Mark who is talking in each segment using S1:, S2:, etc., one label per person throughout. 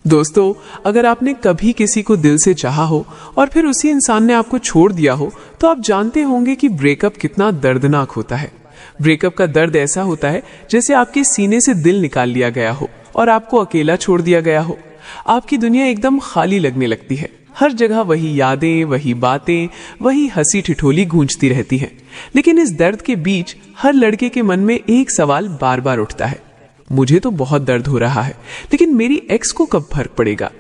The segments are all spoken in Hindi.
S1: दोस्तों, अगर आपने कभी किसी को दिल से चाहा हो और फिर उसी इंसान ने आपको छोड़ दिया हो, तो आप जानते होंगे कि ब्रेकअप कितना दर्दनाक होता है। ब्रेकअप का दर्द ऐसा होता है जैसे आपके सीने से दिल निकाल लिया गया हो और आपको अकेला छोड़ दिया गया हो। आपकी दुनिया एकदम खाली लगने लगती है। हर जगह वही यादें, वही बातें, वही हंसी ठिठोली गूंजती रहती हैं। लेकिन इस दर्द के बीच हर लड़के के मन में एक सवाल बार बार उठता है, मुझे तो बहुत दर्द हो रहा है, लेकिन मेरी एक्स को कब फर्क पड़ेगा।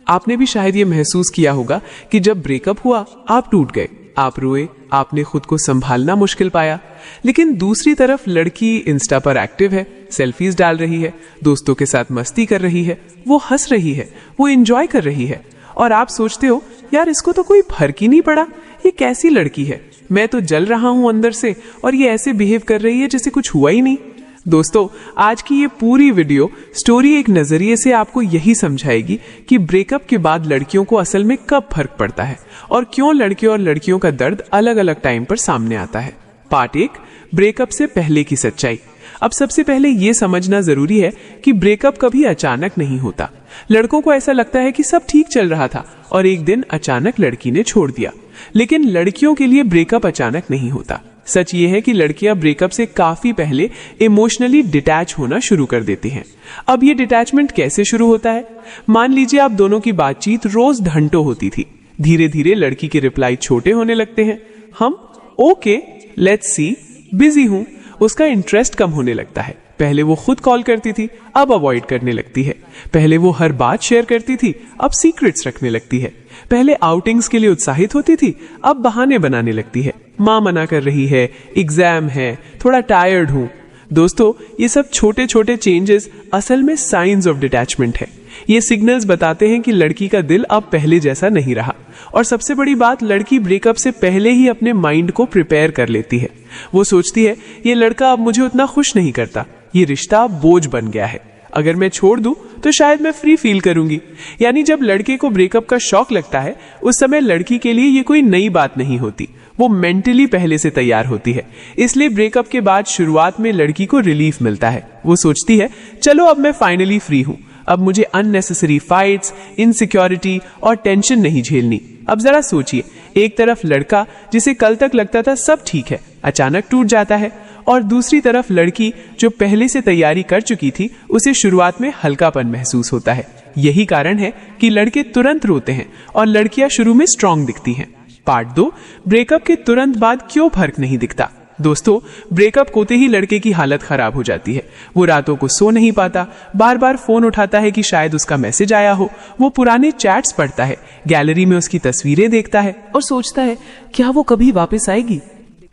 S1: आपने भी शायद ये महसूस किया होगा कि जब ब्रेकअप हुआ आप टूट गए, आप रोए, आपने खुद को संभालना मुश्किल पाया। लेकिन दूसरी तरफ लड़की इंस्टा पर एक्टिव है, सेल्फीज डाल रही है, दोस्तों के साथ मस्ती कर रही है, वो हंस रही है, वो एंजॉय कर रही है, और आप सोचते हो यार इसको तो कोई फर्क ही नहीं पड़ा, ये कैसी लड़की है, मैं तो जल रहा हूं अंदर से और ये ऐसे बिहेव कर रही है जैसे कुछ हुआ ही नहीं। दोस्तों, आज की ये पूरी वीडियो स्टोरी एक नजरिए से आपको यही समझाएगी कि ब्रेकअप के बाद लड़कियों को असल में कब फर्क पड़ता है और क्यों लड़के और लड़कियों का दर्द अलग अलग टाइम पर सामने आता है। पार्ट 1, ब्रेकअप से पहले की सच्चाई। अब सबसे पहले ये समझना जरूरी है कि ब्रेकअप कभी अचानक नहीं होता। लड़कों को ऐसा लगता है कि सब ठीक चल रहा था और एक दिन अचानक लड़की ने छोड़ दिया, लेकिन लड़कियों के लिए ब्रेकअप अचानक नहीं होता। सच ये है कि लड़कियां ब्रेकअप से काफी पहले इमोशनली डिटैच होना शुरू कर देती हैं। अब ये डिटैचमेंट कैसे शुरू होता है? मान लीजिए आप दोनों की बातचीत रोज घंटों होती थी। धीरे धीरे लड़की के रिप्लाई छोटे होने लगते हैं। हम ओके, लेट्स सी, बिजी हूं। उसका इंटरेस्ट कम होने लगता है। पहले वो खुद कॉल करती थी, अब अवॉइड करने लगती है। पहले वो हर बात शेयर करती थी, अब सीक्रेट्स रखने लगती है। पहले आउटिंग्स के लिए उत्साहित होती थी, अब बहाने बनाने लगती है। माँ मना कर रही है, एग्जाम है, थोड़ा टायर्ड हूं। दोस्तों, ये सब छोटे छोटे चेंजेस असल में साइंस ऑफ डिटैचमेंट है। ये सिग्नल्स बताते हैं कि लड़की का दिल अब पहले जैसा नहीं रहा। और सबसे बड़ी बात, लड़की ब्रेकअप से पहले ही अपने माइंड को प्रिपेयर कर लेती है। वो सोचती है ये लड़का अब मुझे उतना खुश नहीं करता, ये रिश्ता बोझ बन गया है, अगर मैं छोड़ दूं तो शायद मैं फ्री फील करूंगी। यानी जब लड़के को ब्रेकअप का शॉक लगता है, उस समय लड़की के लिए ये कोई नई बात नहीं होती, वो मेंटली पहले से तैयार होती है। इसलिए ब्रेकअप के बाद शुरुआत में लड़की को रिलीफ मिलता है। वो सोचती है चलो अब मैं फाइनली फ्री हूं, अब मुझे अननेसेसरी फाइट्स, इनसिक्योरिटी और टेंशन नहीं झेलनी। अब जरा सोचिए, एक तरफ लड़का जिसे कल तक लगता था सब ठीक है, अचानक टूट जाता है, और दूसरी तरफ लड़की जो पहले से तैयारी कर चुकी थी, उसे शुरुआत में हल्कापन महसूस होता है। यही कारण है कि लड़के तुरंत रोते हैं और लड़कियां शुरू में स्ट्रांग दिखती हैं। पार्ट 2, ब्रेकअप के तुरंत बाद क्यों फर्क नहीं दिखता। दोस्तों, ब्रेकअप होते ही लड़के की हालत खराब हो जाती है। वो रातों को सो नहीं पाता, बार बार फोन उठाता है कि शायद उसका मैसेज आया हो। वो पुराने चैट्स पढ़ता है, गैलरी में उसकी तस्वीरें देखता है और सोचता है क्या वो कभी वापस आएगी।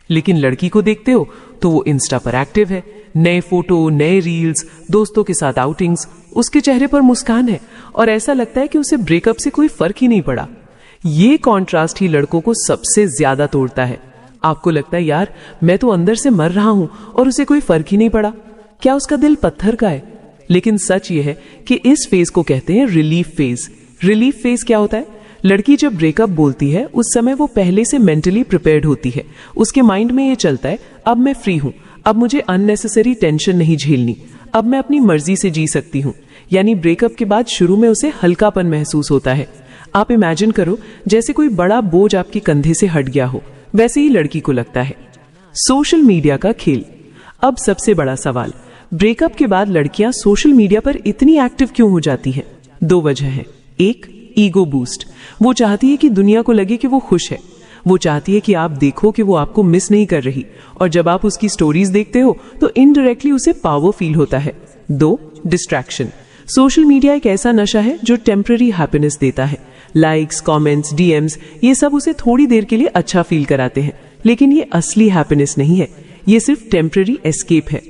S1: लेकिन लड़की को देखते हो तो वो इंस्टा पर एक्टिव है, नए फोटो, नए रील्स, दोस्तों के साथ आउटिंग्स, उसके चेहरे पर मुस्कान है और ऐसा लगता है कि उसे ब्रेकअप से कोई फर्क ही नहीं पड़ा। ये कॉन्ट्रास्ट ही लड़कों को सबसे ज्यादा तोड़ता है। आपको लगता है यार मैं तो अंदर से मर रहा हूं और उसे कोई फर्क ही नहीं पड़ा, क्या उसका दिल पत्थर का है? लेकिन सच ये है कि इस फेज को कहते हैं रिलीफ फेज। रिलीफ फेज क्या होता है? लड़की जब ब्रेकअप बोलती है उस समय वो पहले से मेंटली प्रिपेयर्ड होती है। उसके माइंड में ये चलता है अब मैं फ्री हूं, अब मुझे अननेसेसरी टेंशन नहीं झेलनी, अब मैं अपनी मर्जी से जी सकती हूं। यानी ब्रेकअप के बाद शुरू में उसे हल्कापन महसूस होता है। आप इमेजिन करो जैसे कोई बड़ा बोझ आपके कंधे से हट गया हो, वैसे ही लड़की को लगता है। सोशल मीडिया का खेल। अब सबसे बड़ा सवाल, ब्रेकअप के बाद लड़कियां सोशल मीडिया पर इतनी एक्टिव क्यों हो जाती हैं? 2 वजह है। एक, ईगो बूस्ट। वो चाहती है कि दुनिया को लगे कि वो खुश है। वो चाहती है कि आप देखो कि वो आपको मिस नहीं कर रही, और जब आप उसकी स्टोरीज देखते हो तो इनडायरेक्टली उसे पावर फील होता है। 2, डिस्ट्रैक्शन। सोशल मीडिया एक ऐसा नशा है जो टेम्पररी हैप्पीनेस देता है। लाइक्स, कमेंट्स, डीएम्स, ये सब उसे थोड़ी देर के लिए अच्छा फील कराते हैं, लेकिन ये असली हैप्पीनेस नहीं है, ये सिर्फ टेम्पररी एस्केप है।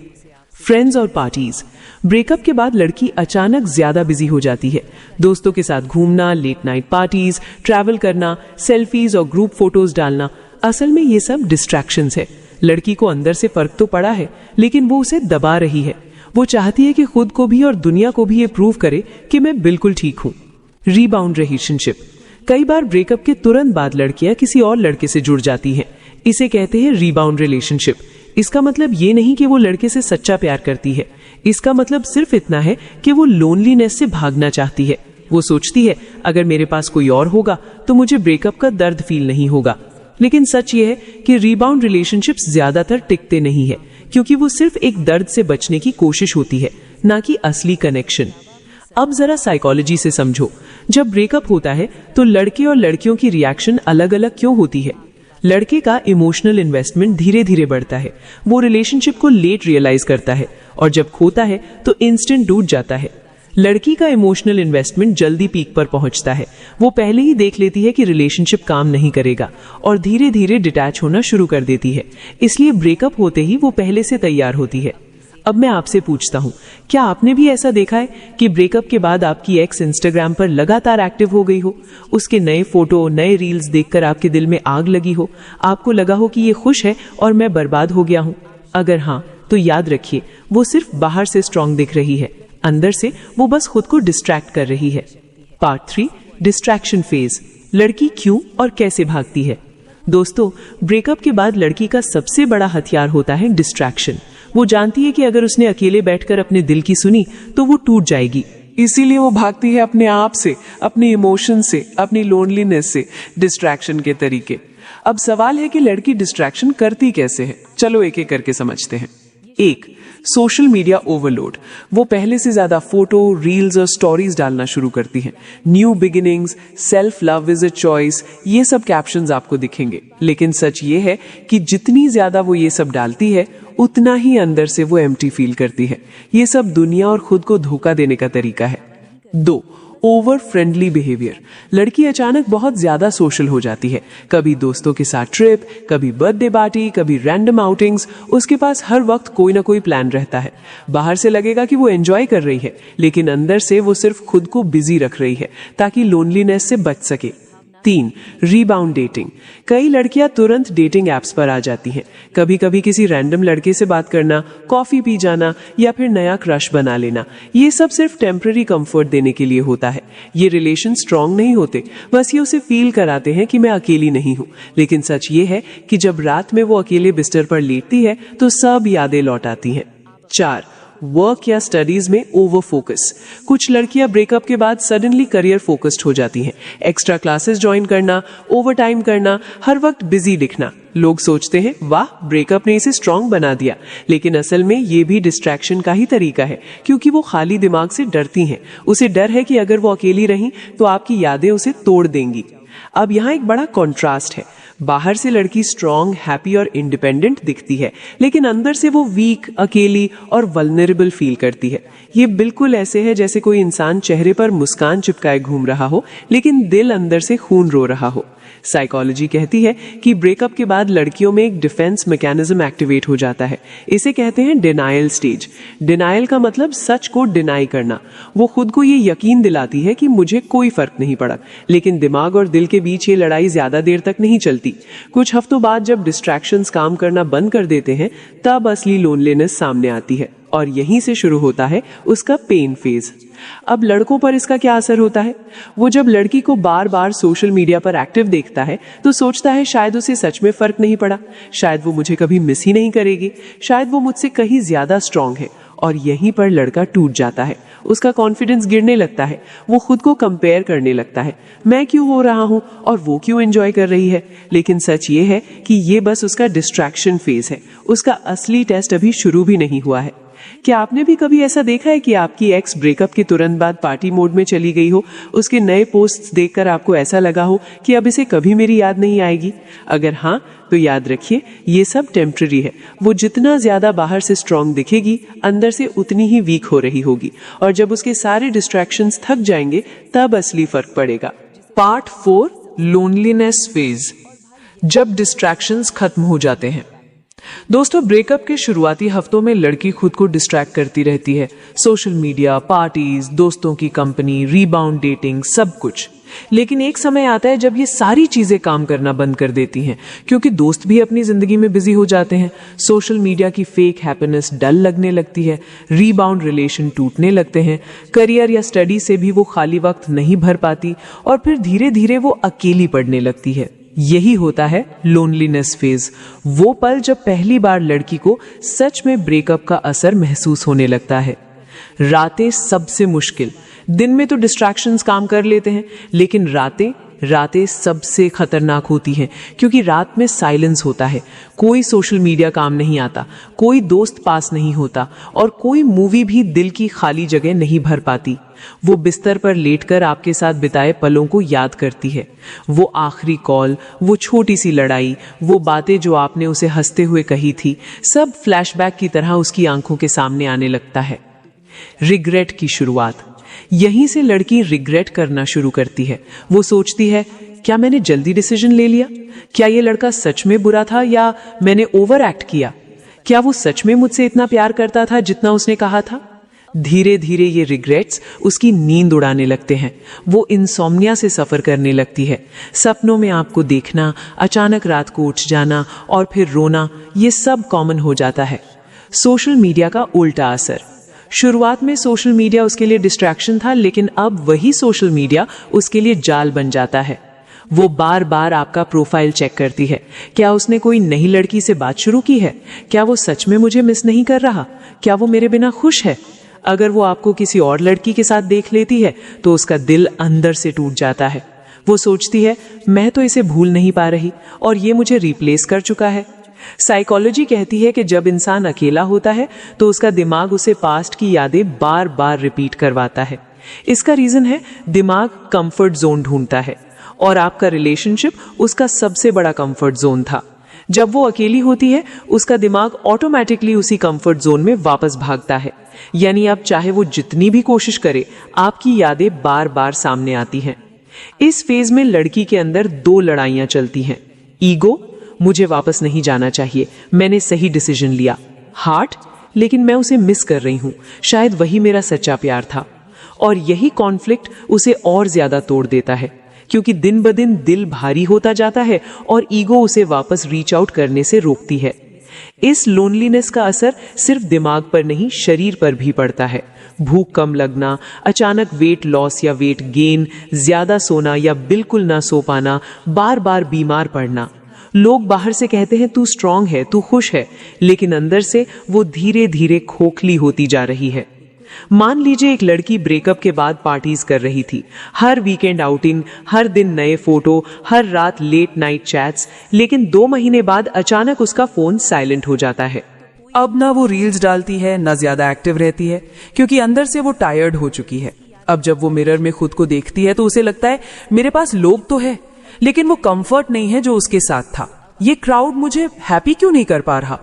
S1: फ्रेंड्स और पार्टीज। ब्रेकअप के बाद लड़की अचानक ज्यादा बिजी हो जाती है। दोस्तों के साथ घूमना, लेट नाइट पार्टीज, ट्रैवल करना, सेल्फीज और ग्रुप फोटोज डालना, असल में ये सब डिस्ट्रैक्शंस है। लड़की को अंदर से फर्क तो पड़ा है, लेकिन वो उसे दबा रही है। वो चाहती है कि खुद को भी और दुनिया को भी ये प्रूव करे कि मैं बिल्कुल ठीक हूं। Rebound relationship. कई बार ब्रेकअप के तुरंत बाद लड़कियां किसी और लड़के से जुड़ जाती हैं। इसे कहते हैं रीबाउंड रिलेशनशिप। इसका मतलब ये नहीं कि वो लड़के से सच्चा प्यार करती है, इसका मतलब सिर्फ इतना है कि वो लोनलीनेस से भागना चाहती है।
S2: वो सोचती है अगर मेरे पास कोई और होगा तो मुझे ब्रेकअप का दर्द फील नहीं होगा। लेकिन सच ये है कि रीबाउंड रिलेशनशिप्स ज्यादातर टिकते नहीं है, क्योंकि वो सिर्फ एक दर्द से बचने की कोशिश होती है, ना कि असली कनेक्शन। अब जरा साइकोलॉजी से समझो। जब ब्रेकअप होता है तो लड़के और लड़कियों की रिएक्शन अलग अलग क्यों होती है? लड़के का इमोशनल इन्वेस्टमेंट धीरे धीरे बढ़ता है, वो रिलेशनशिप को लेट रियलाइज करता है, और जब खोता है तो इंस्टेंट टूट जाता है। लड़की का इमोशनल इन्वेस्टमेंट जल्दी पीक पर पहुंचता है, वो पहले ही देख लेती है कि रिलेशनशिप काम नहीं करेगा और धीरे धीरे डिटैच होना शुरू कर देती है। इसलिए ब्रेकअप होते ही वो पहले से तैयार होती है। अब मैं आपसे पूछता हूँ, क्या आपने भी ऐसा देखा है कि ब्रेकअप के बाद आपकी एक्स इंस्टाग्राम पर लगातार एक्टिव हो गई हो, उसके नए फोटो नए रील्स देखकर आपके दिल में आग लगी हो, आपको लगा हो कि ये खुश है और मैं बर्बाद हो गया हूँ? अगर हाँ, तो याद रखिए वो सिर्फ बाहर से स्ट्रांग दिख रही है, अंदर से वो बस खुद को डिस्ट्रैक्ट कर रही है। Part 3, distraction phase. लड़की क्यों और कैसे भागती है? दोस्तों, ब्रेकअप के बाद लड़की का सबसे बड़ा हथियार होता है डिस्ट्रैक्शन। वो जानती है कि अगर उसने अकेले बैठकर अपने दिल की सुनी तो वो टूट जाएगी।
S1: इसीलिए वो भागती है अपने आप से, अपने इमोशन से, अपनी लोनलीनेस से, डिस्ट्रैक्शन के तरीके। अब सवाल है कि लड़की डिस्ट्रैक्शन करती कैसे है? चलो एक एक करके समझते हैं। 1, सोशल मीडिया ओवरलोड। वो पहले से ज्यादा फोटो, रील्स और स्टोरीज डालना शुरू करती हैं। New beginnings, self love is a choice, ये सब कैप्शंस आपको दिखेंगे। लेकिन सच ये है कि जितनी ज्यादा वो ये सब डालती है, उतना ही अंदर से वो एम्प्टी फील करती है। ये सब दुनिया और खुद को धोखा देने का तरीका है। 2, ओवर फ्रेंडली बिहेवियर। लड़की अचानक बहुत ज्यादा सोशल हो जाती है। कभी दोस्तों के साथ ट्रिप, कभी बर्थडे पार्टी, कभी रैंडम आउटिंग्स। उसके पास हर वक्त कोई ना कोई प्लान रहता है। बाहर से लगेगा कि वो एंजॉय कर रही है, लेकिन अंदर से वो सिर्फ खुद को बिजी रख रही है ताकि लोनलीनेस से बच सके। 3, रीबाउंड डेटिंग। कई लड़कियां तुरंत डेटिंग एप्स पर आ जाती हैं। कभी कभी किसी रैंडम लड़के से बात करना, कॉफी पी जाना या फिर नया क्रश बना लेना, ये सब सिर्फ टेम्पररी कंफर्ट देने के लिए होता है। ये रिलेशन स्ट्रांग नहीं होते, बस ये उसे फील कराते हैं कि मैं अकेली नहीं हूँ। लेकिन सच ये है कि जब रात में वो अकेले बिस्तर पर लेटती है तो सब यादें लौट आती हैं। 4, वर्क या स्टडीज में ओवर फोकस। कुछ लड़कियां ब्रेकअप के बाद सडनली करियर फोकस्ड हो जाती हैं। एक्स्ट्रा क्लासेस ज्वाइन करना, ओवर टाइम करना, हर वक्त बिजी दिखना। लोग सोचते हैं वाह, ब्रेकअप ने इसे स्ट्रांग बना दिया, लेकिन असल में ये भी डिस्ट्रैक्शन का ही तरीका है, क्योंकि वो खाली दिमाग से डरती हैं। उसे डर है कि अगर वो अकेली रही तो आपकी यादें उसे तोड़ देंगी। अब यहाँ एक बड़ा कॉन्ट्रास्ट है। बाहर से लड़की स्ट्रांग, हैप्पी और इंडिपेंडेंट दिखती है, लेकिन अंदर से वो वीक, अकेली और वल्नरेबल फील करती है। ये बिल्कुल ऐसे है जैसे कोई इंसान चेहरे पर मुस्कान चिपकाए घूम रहा हो, लेकिन दिल अंदर से खून रो रहा हो। साइकोलॉजी कहती है कि ब्रेकअप के बाद लड़कियों में एक डिफेंस मैकेनिज्म एक्टिवेट हो जाता है। इसे कहते हैं डिनायल स्टेज। डिनायल का मतलब सच को डिनाई करना। वो खुद को ये यकीन दिलाती है कि मुझे कोई फर्क नहीं पड़ा, लेकिन दिमाग और दिल के बीच ये लड़ाई ज्यादा देर तक नहीं चलती। कुछ हफ्तों बाद जब डिस्ट्रैक्शंस काम करना बंद कर देते हैं, तब असली लोनलीनेस सामने आती है, और यहीं से शुरू होता है उसका पेन फेज। अब लड़कों पर इसका क्या असर होता है? वो जब लड़की को बार बार सोशल मीडिया पर एक्टिव देखता है तो सोचता है शायद उसे सच में फर्क नहीं पड़ा, शायद वो मुझे कभी मिस ही नहीं करेगी, शायद वो मुझसे कहीं ज्यादा स्ट्रांग है। और यहीं पर लड़का टूट जाता है। उसका कॉन्फिडेंस गिरने लगता है। वो खुद को कंपेयर करने लगता है, मैं क्यों हो रहा हूँ और वो क्यों एंजॉय कर रही है। लेकिन सच ये है कि ये बस उसका डिस्ट्रैक्शन फेज है। उसका असली टेस्ट अभी शुरू भी नहीं हुआ है। क्या आपने भी कभी ऐसा देखा है कि आपकी एक्स ब्रेकअप के तुरंत बाद पार्टी मोड में चली गई हो? उसके नए पोस्ट्स देखकर आपको ऐसा लगा हो कि अब इसे कभी मेरी याद नहीं आएगी? अगर हाँ, तो याद रखिए ये सब टेम्पररी है। वो जितना ज्यादा बाहर से स्ट्रांग दिखेगी, अंदर से उतनी ही वीक हो रही होगी, और जब उसके सारे डिस्ट्रैक्शंस थक जाएंगे तब असली फर्क पड़ेगा।
S3: Part 4, loneliness phase. जब डिस्ट्रैक्शंस खत्म हो जाते हैं। दोस्तों, ब्रेकअप के शुरुआती हफ्तों में लड़की खुद को डिस्ट्रैक्ट करती रहती है। सोशल मीडिया, पार्टीज, दोस्तों की कंपनी, रीबाउंड डेटिंग, सब कुछ। लेकिन एक समय आता है जब ये सारी चीजें काम करना बंद कर देती हैं, क्योंकि दोस्त भी अपनी जिंदगी में बिजी हो जाते हैं। सोशल मीडिया की फेक हैप्पीनेस डल लगने लगती है। रीबाउंड रिलेशन टूटने लगते हैं। करियर या स्टडी से भी वो खाली वक्त नहीं भर पाती, और फिर धीरे धीरे वो अकेली पड़ने लगती है। यही होता है लोनलीनेस फेज। वो पल जब पहली बार लड़की को सच में ब्रेकअप का असर महसूस होने लगता है। रातें सबसे मुश्किल,
S2: दिन में तो डिस्ट्रैक्शंस काम कर लेते हैं, लेकिन रातें सबसे खतरनाक होती हैं, क्योंकि रात में साइलेंस होता है, कोई सोशल मीडिया काम नहीं आता, कोई दोस्त पास नहीं होता और कोई मूवी भी दिल की खाली जगह नहीं भर पाती। वो बिस्तर पर लेटकर आपके साथ बिताए पलों को याद करती है। वो आखिरी कॉल, वो छोटी सी लड़ाई, वो बातें जो आपने उसे हंसते हुए कही थी, सब फ्लैशबैक की तरह उसकी आंखों के सामने आने लगता है। रिग्रेट की शुरुआत, यहीं से लड़की रिग्रेट करना शुरू करती है। वो सोचती है, क्या मैंने जल्दी डिसीजन ले लिया? क्या ये लड़का सच में बुरा था या मैंने ओवर एक्ट किया? क्या वो सच में मुझसे इतना प्यार करता था जितना उसने कहा था? धीरे धीरे ये रिग्रेट्स उसकी नींद उड़ाने लगते हैं। वो इंसोम्निया से सफर करने लगती है। सपनों में आपको देखना, अचानक रात को उठ जाना और फिर रोना, ये सब कॉमन हो जाता है। सोशल मीडिया का उल्टा असर, शुरुआत में सोशल मीडिया उसके लिए डिस्ट्रैक्शन था, लेकिन अब वही सोशल मीडिया उसके लिए जाल बन जाता है। वो बार बार आपका प्रोफाइल चेक करती है। क्या उसने कोई नई लड़की से बात शुरू की है? क्या वो सच में मुझे मिस नहीं कर रहा? क्या वो मेरे बिना खुश है? अगर वो आपको किसी और लड़की के साथ देख लेती है तो उसका दिल अंदर से टूट जाता है। वो सोचती है, मैं तो इसे भूल नहीं पा रही और ये मुझे रिप्लेस कर चुका है। साइकोलॉजी कहती है कि जब इंसान अकेला होता है तो उसका दिमाग उसे पास्ट की यादें बार बार रिपीट करवाता है। इसका रीजन है, दिमाग कंफर्ट जोन ढूंढता है और आपका रिलेशनशिप उसका सबसे बड़ा कंफर्ट जोन था। जब वो अकेली होती है, उसका दिमाग ऑटोमेटिकली उसी कंफर्ट जोन में वापस भागता है। यानी अब चाहे वो जितनी भी कोशिश करे, आपकी यादें बार बार सामने आती हैं। इस फेज में लड़की के अंदर दो लड़ाइयां चलती हैं। ईगो, मुझे वापस नहीं जाना चाहिए, मैंने सही डिसीजन लिया। हार्ट, लेकिन मैं उसे मिस कर रही हूं, शायद वही मेरा सच्चा प्यार था। और यही कॉन्फ्लिक्ट उसे और ज्यादा तोड़ देता है, क्योंकि दिन ब दिन दिल भारी होता जाता है और ईगो उसे वापस रीच आउट करने से रोकती है। इस लोनलीनेस का असर सिर्फ दिमाग पर नहीं, शरीर पर भी पड़ता है। भूख कम लगना, अचानक वेट लॉस या वेट गेन, ज्यादा सोना या बिल्कुल ना सो पाना, बार बार बीमार पड़ना। लोग बाहर से कहते हैं तू स्ट्रांग है, तू खुश है, लेकिन अंदर से वो धीरे धीरे खोखली होती जा रही है। मान लीजिए एक लड़की ब्रेकअप के बाद पार्टीज कर रही थी, हर वीकेंड आउटिंग, हर दिन नए फोटो, हर रात लेट नाइट चैट्स, लेकिन 2 महीने बाद अचानक उसका फोन साइलेंट हो जाता है।
S3: अब ना वो रील्स डालती है, ना ज्यादा एक्टिव रहती है, क्योंकि अंदर से वो टायर्ड हो चुकी है। अब जब वो मिरर में खुद को देखती है तो उसे लगता है मेरे पास लोग तो है, लेकिन वो कंफर्ट नहीं है जो उसके साथ था। ये क्राउड मुझे हैप्पी क्यों नहीं कर पा रहा?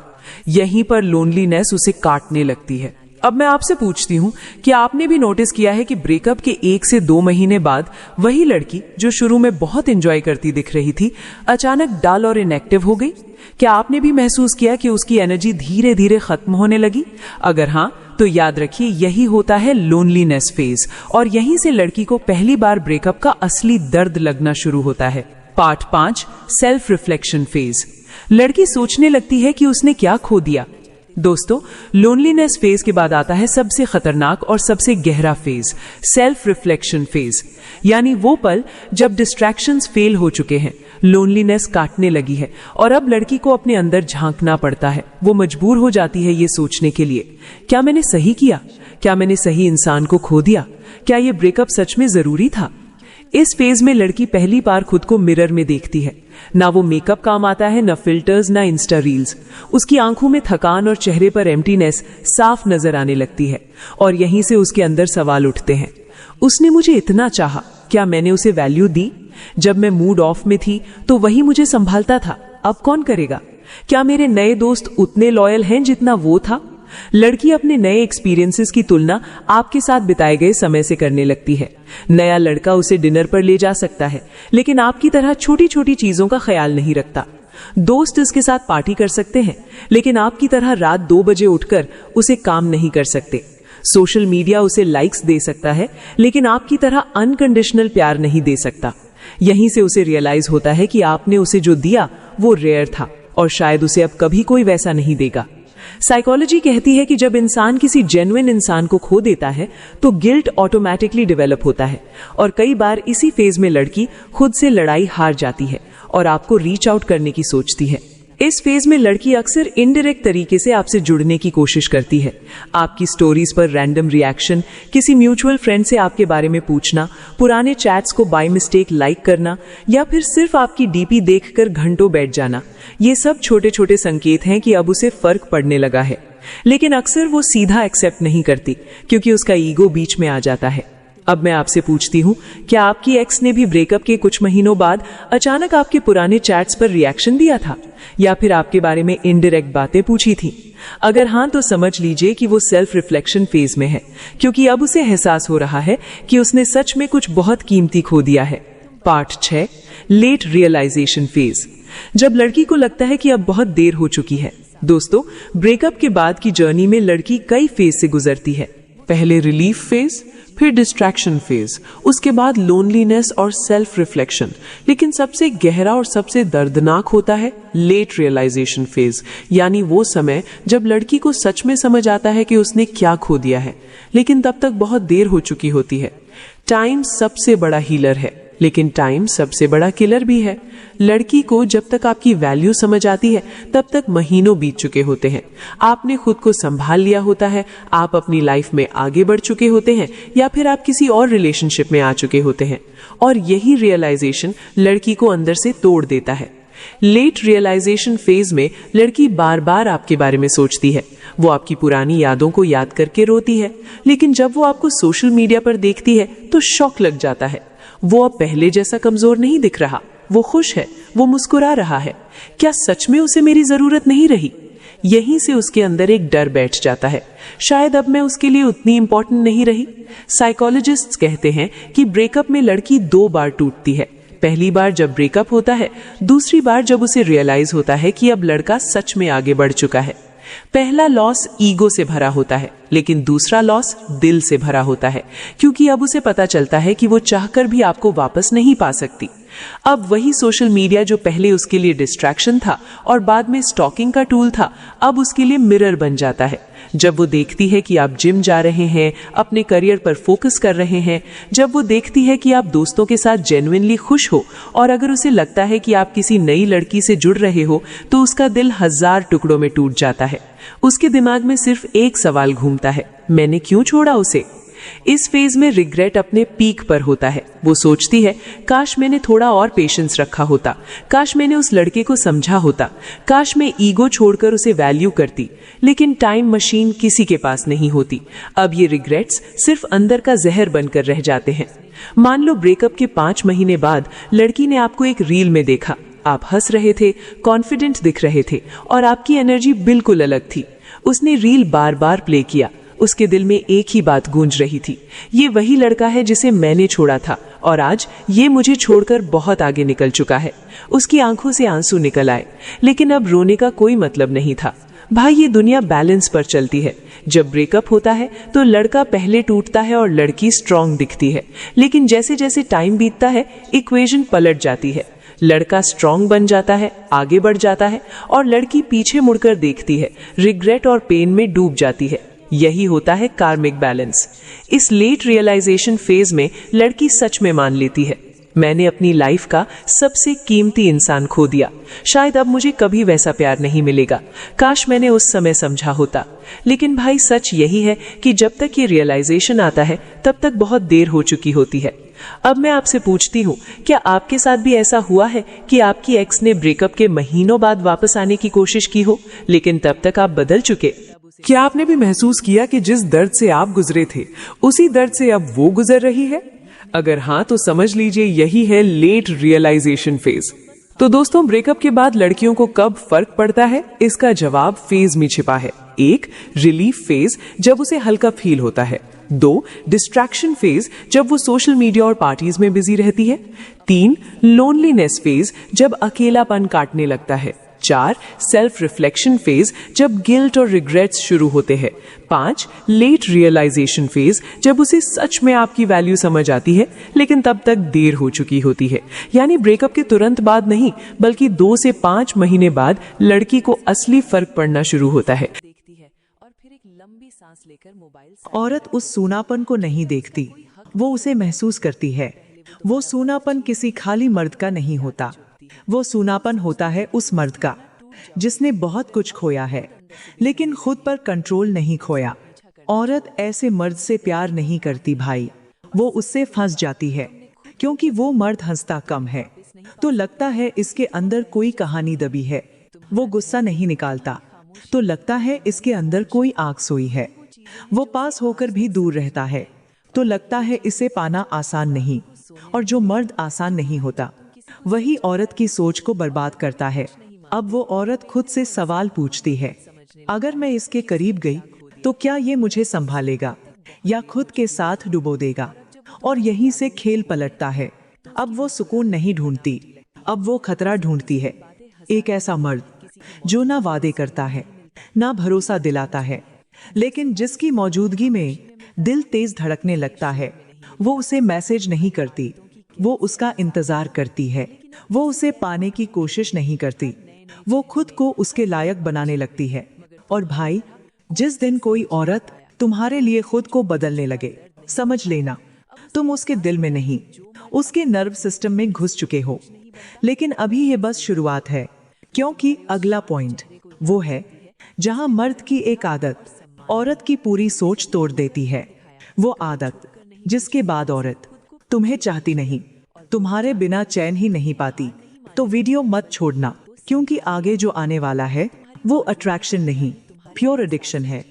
S3: यहीं पर लोनलीनेस उसे काटने लगती है। अब मैं आपसे पूछती हूँ कि आपने भी नोटिस किया है कि ब्रेकअप के 1 से 2 महीने बाद वही लड़की जो शुरू में बहुत एंजॉय करती दिख रही थी, अचानक डल और इनएक्टिव हो गई? क्या आपने भी महसूस किया कि उसकी एनर्जी धीरे धीरे खत्म होने लगी? अगर हाँ, तो याद रखिए यही होता है लोनलीनेस फेज, और यहीं से लड़की को पहली बार ब्रेकअप का असली दर्द लगना शुरू होता है। Part 5, self reflection phase. लड़की सोचने लगती है कि उसने क्या खो दिया। दोस्तों, लोनलीनेस फेज के बाद आता है सबसे खतरनाक और सबसे गहरा फेज, सेल्फ रिफ्लेक्शन फेज। यानी वो पल जब डिस्ट्रैक्शंस फेल हो चुके हैं, लोनलीनेस काटने लगी है और अब लड़की को अपने अंदर झांकना पड़ता है। वो मजबूर हो जाती है ये सोचने के लिए, क्या मैंने सही किया? क्या मैंने सही इंसान को खो दिया? क्या ये ब्रेकअप सच में जरूरी था? इस फेज में लड़की पहली बार खुद को मिरर में देखती है। ना वो मेकअप काम आता है, ना फिल्टर्स, ना इंस्टा रील्स। उसकी आंखों में थकान और चेहरे पर एम्प्टीनेस साफ नजर आने लगती है और यहीं से उसके अंदर सवाल उठते हैं, उसने मुझे इतना चाहा, क्या मैंने उसे वैल्यू दी? जब मैं मूड ऑफ में थी तो वही मुझे संभालता था, अब कौन करेगा? क्या मेरे नए दोस्त उतने लॉयल हैं जितना वो था? लड़की अपने नए एक्सपीरियंसेस की तुलना आपके साथ बिताए गए समय से करने लगती है। नया लड़का उसे डिनर पर ले जा सकता है, लेकिन आपकी तरह छोटी छोटी चीजों का ख्याल नहीं रखता। दोस्त इसके साथ पार्टी कर सकते हैं, लेकिन आपकी तरह रात 2 बजे उठकर उसे काम नहीं कर सकते। सोशल मीडिया उसे लाइक्स दे सकता है, लेकिन आपकी तरह अनकंडीशनल प्यार नहीं दे सकता। यहीं से उसे रियलाइज होता है कि आपने उसे जो दिया वो रेयर था और शायद उसे अब कभी कोई वैसा नहीं देगा। साइकोलॉजी कहती है कि जब इंसान किसी जेन्युइन इंसान को खो देता है तो गिल्ट ऑटोमेटिकली डेवलप होता है और कई बार इसी फेज में लड़की खुद से लड़ाई हार जाती है और आपको रीच आउट करने की सोचती है।
S2: इस फेज में लड़की अक्सर इनडायरेक्ट तरीके से आपसे जुड़ने की कोशिश करती है। आपकी स्टोरीज पर रैंडम रिएक्शन, किसी म्यूचुअल फ्रेंड से आपके बारे में पूछना, पुराने चैट्स को बाय मिस्टेक लाइक करना या फिर सिर्फ आपकी डीपी देखकर घंटों बैठ जाना, ये सब छोटे छोटे संकेत हैं कि अब उसे फर्क पड़ने लगा है। लेकिन अक्सर वो सीधा एक्सेप्ट नहीं करती क्योंकि उसका ईगो बीच में आ जाता है। अब मैं आपसे पूछती हूँ, क्या आपकी एक्स ने भी ब्रेकअप के कुछ महीनों बाद अचानक आपके पुराने चैट्स पर रिएक्शन दिया था या फिर आपके बारे में इनडायरेक्ट बातें पूछी थी? अगर हाँ, तो समझ लीजिए कि वो सेल्फ रिफ्लेक्शन फेज में है, क्योंकि अब उसे एहसास हो रहा है कि उसने सच में कुछ बहुत कीमती खो दिया है। पार्ट 6, लेट रियलाइजेशन फेज, जब लड़की को लगता है कि अब बहुत देर हो चुकी है। दोस्तों, ब्रेकअप के बाद की जर्नी में लड़की कई फेज से गुजरती है।
S1: पहले रिलीफ फेज, फिर डिस्ट्रैक्शन फेज, उसके बाद लोनलीनेस और सेल्फ रिफ्लेक्शन, लेकिन सबसे गहरा और सबसे दर्दनाक होता है लेट रियलाइजेशन फेज, यानी वो समय जब लड़की को सच में समझ आता है कि उसने क्या खो दिया है, लेकिन तब तक बहुत देर हो चुकी होती है। टाइम सबसे बड़ा हीलर है, लेकिन टाइम सबसे बड़ा किलर भी है। लड़की को जब तक आपकी वैल्यू समझ आती है तब तक महीनों बीत चुके होते हैं। आपने खुद को संभाल लिया होता है, आप अपनी लाइफ में आगे बढ़ चुके होते हैं या फिर आप किसी और रिलेशनशिप में आ चुके होते हैं, और यही रियलाइजेशन लड़की को अंदर से तोड़ देता है। लेट रियलाइजेशन फेज में लड़की बार बार आपके बारे में सोचती है, वो आपकी पुरानी यादों को याद करके रोती है, लेकिन जब वो आपको सोशल मीडिया पर देखती है तो शॉक लग जाता है। वो अब पहले जैसा कमजोर नहीं दिख रहा, वो खुश है, वो मुस्कुरा रहा है। क्या सच में उसे मेरी जरूरत नहीं रही? यहीं से उसके अंदर एक डर बैठ जाता है, शायद अब मैं उसके लिए उतनी इंपॉर्टेंट नहीं रही। साइकोलॉजिस्ट्स कहते हैं कि ब्रेकअप में लड़की 2 बार टूटती है। पहली बार जब ब्रेकअप होता है, दूसरी बार जब उसे रियलाइज होता है कि अब लड़का सच में आगे बढ़ चुका है। पहला लॉस ईगो से भरा होता है, लेकिन दूसरा लॉस दिल से भरा होता है, क्योंकि अब उसे पता चलता है कि वो चाहकर भी आपको वापस नहीं पा सकती। अब वही सोशल मीडिया जो पहले उसके लिए डिस्ट्रैक्शन था और बाद में स्टॉकिंग का टूल था, अब उसके लिए मिरर बन जाता है। जब वो देखती है कि आप जिम जा रहे हैं, अपने करियर पर फोकस कर रहे हैं, जब वो देखती है कि आप दोस्तों के साथ जेन्युइनली खुश हो, और अगर उसे लगता है कि आप किसी नई लड़की से जुड़ रहे हो, तो उसका दिल 1000 टुकड़ों में टूट जाता है। उसके दिमाग में सिर्फ एक सवाल घूमता है, मैंने क्यों छोड़ा उसे? इस फेज में रिग्रेट अपने पीक पर होता है। वो सोचती है, काश मैंने थोड़ा और पेशेंस रखा होता, काश मैंने उस लड़के को समझा होता, काश मैं ईगो छोड़कर उसे वैल्यू करती। लेकिन टाइम मशीन किसी के पास नहीं होती। अब ये रिग्रेट्स सिर्फ अंदर का जहर बनकर रह जाते हैं। मान लो ब्रेकअप के 5 महीने बाद लड़की ने आपको एक रील में देखा, आप हंस रहे थे, कॉन्फिडेंट दिख रहे थे और आपकी एनर्जी बिल्कुल अलग थी। उसने रील बार बार प्ले किया, उसके दिल में एक ही बात गूंज रही थी, ये वही लड़का है जिसे मैंने छोड़ा था और आज ये मुझे छोड़कर बहुत आगे निकल चुका है। उसकी आंखों से आंसू निकल आए, लेकिन अब रोने का कोई मतलब नहीं था। भाई, ये दुनिया बैलेंस पर चलती है। जब ब्रेकअप होता है तो लड़का पहले टूटता है और लड़की स्ट्रांग दिखती है, लेकिन जैसे जैसे टाइम बीतता है इक्वेशन पलट जाती है। लड़का स्ट्रांग बन जाता है, आगे बढ़ जाता है, और लड़की पीछे मुड़कर देखती है, रिग्रेट और पेन में डूब जाती है। यही होता है कार्मिक बैलेंस। इस लेट रियलाइजेशन फेज में लड़की सच में मान लेती है, मैंने अपनी लाइफ का सबसे कीमती इंसान खो दिया, शायद अब मुझे कभी वैसा प्यार नहीं मिलेगा, काश मैंने उस समय समझा होता। लेकिन भाई, सच यही है कि जब तक ये रियलाइजेशन आता है तब तक बहुत देर हो चुकी होती है। अब मैं आपसे पूछती हूँ, क्या आपके साथ भी ऐसा हुआ है कि आपकी एक्स ने ब्रेकअप के महीनों बाद वापस आने की कोशिश की हो, लेकिन तब तक आप बदल चुके? क्या आपने भी महसूस किया कि जिस दर्द से आप गुजरे थे उसी दर्द से अब वो गुजर रही है? अगर हाँ, तो समझ लीजिए यही है लेट रियलाइजेशन फेज। तो दोस्तों, ब्रेकअप के बाद लड़कियों को कब फर्क पड़ता है, इसका जवाब फेज में छिपा है। 1, रिलीफ फेज, जब उसे हल्का फील होता है। 2, डिस्ट्रैक्शन फेज, जब वो सोशल मीडिया और पार्टीज में बिजी रहती है। 3, लोनलीनेस फेज, जब अकेलापन काटने लगता है। 4, सेल्फ रिफ्लेक्शन फेज, जब गिल्ट और रिग्रेट्स शुरू होते हैं। 5, लेट रियलाइजेशन फेज, जब उसे सच में आपकी वैल्यू समझ आती है, लेकिन तब तक देर हो चुकी होती है। यानी ब्रेकअप के तुरंत बाद नहीं, बल्कि 2 से 5 महीने बाद लड़की को असली फर्क पड़ना शुरू होता है।
S2: और फिर एक लंबी सांस लेकर मोबाइल
S4: औरत उस सूनापन को नहीं देखती, वो उसे महसूस करती है। वो सूनापन किसी खाली मर्द का नहीं होता, वो सूनापन होता है उस मर्द का जिसने बहुत कुछ खोया है लेकिन खुद पर कंट्रोल नहीं खोया। औरत ऐसे मर्द से प्यार नहीं करती भाई, वो उससे फंस जाती है क्योंकि वो मर्द हंसता कम है तो लगता है इसके अंदर कोई कहानी दबी है। वो गुस्सा नहीं निकालता तो लगता है इसके अंदर कोई आग सोई है। वो पास होकर भी दूर रहता है तो लगता है इसे पाना आसान नहीं। और जो मर्द आसान नहीं होता वही औरत की सोच को बर्बाद करता है। अब वो औरत खुद से सवाल पूछती है, अगर मैं इसके करीब गई तो क्या ये मुझे संभालेगा या खुद के साथ डुबो देगा? और यहीं से खेल पलटता है। अब वो सुकून नहीं ढूंढती, अब वो खतरा ढूंढती है। एक ऐसा मर्द जो ना वादे करता है ना भरोसा दिलाता है, लेकिन जिसकी मौजूदगी में दिल तेज धड़कने लगता है। वो उसे मैसेज नहीं करती, वो उसका इंतजार करती है। वो उसे पाने की कोशिश नहीं करती, वो खुद को उसके लायक बनाने लगती है। और भाई, जिस दिन कोई औरत तुम्हारे लिए खुद को बदलने लगे, समझ लेना तुम उसके दिल में नहीं, उसके नर्व सिस्टम में घुस चुके हो। लेकिन अभी ये बस शुरुआत है, क्योंकि अगला पॉइंट वो है जहां मर्द की एक आदत औरत की पूरी सोच तोड़ देती है। वो आदत जिसके बाद औरत तुम्हें चाहती नहीं, तुम्हारे बिना चैन ही नहीं पाती। तो वीडियो मत छोड़ना, क्योंकि आगे जो आने वाला है वो अट्रैक्शन नहीं, प्योर एडिक्शन है।